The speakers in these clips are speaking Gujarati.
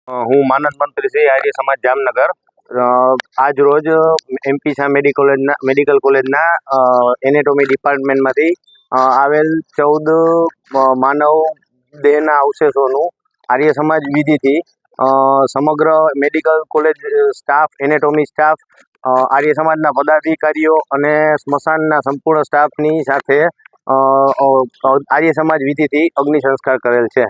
હું માનદ મંત્રી શ્રી આર્ય સમાજ જામનગર આજ રોજ એમપી શાહ મેડિકલ કોલેજના એનેટોમી ડિપાર્ટમેન્ટમાંથી આવેલ 14 માનવ દેહના અવશેષોનું આર્ય સમાજ વિધિથી સમગ્ર medical college staff, anatomy staff, Arya સમાજના પદાધિકારીઓ અને સ્મશાનના સંપૂર્ણ સ્ટાફની સાથે આર્ય સમાજ વિધિથી અગ્નિ સંસ્કાર કરેલ છે.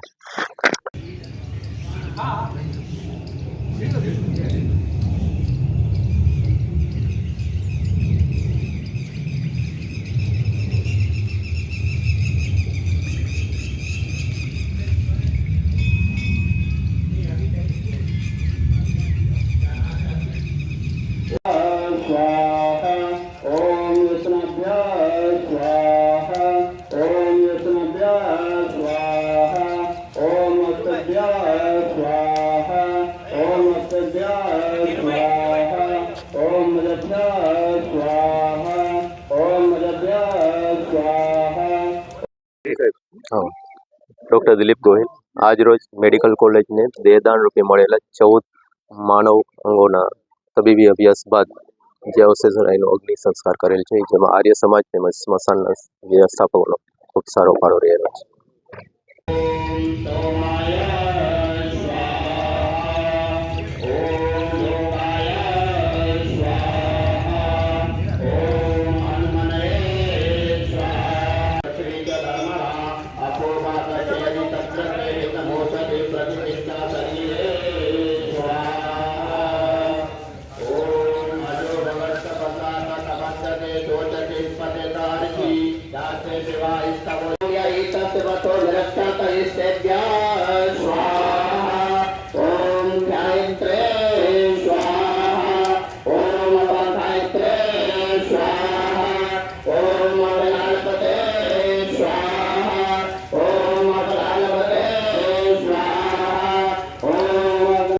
ડૉક્ટર દિલીપ ગોહિલ આજરોજ મેડિકલ કોલેજને દેહદાન રૂપે મળેલા 14 માનવ અંગોના તબીબી અભ્યાસ બાદ જે અવશેષોનો એનો અગ્નિ સંસ્કાર કરેલ છે, જેમાં આર્ય સમાજ તેમજ સ્મશાનના વ્યવસ્થાપકોનો ખૂબ સારો ફાળો રહેલો છે.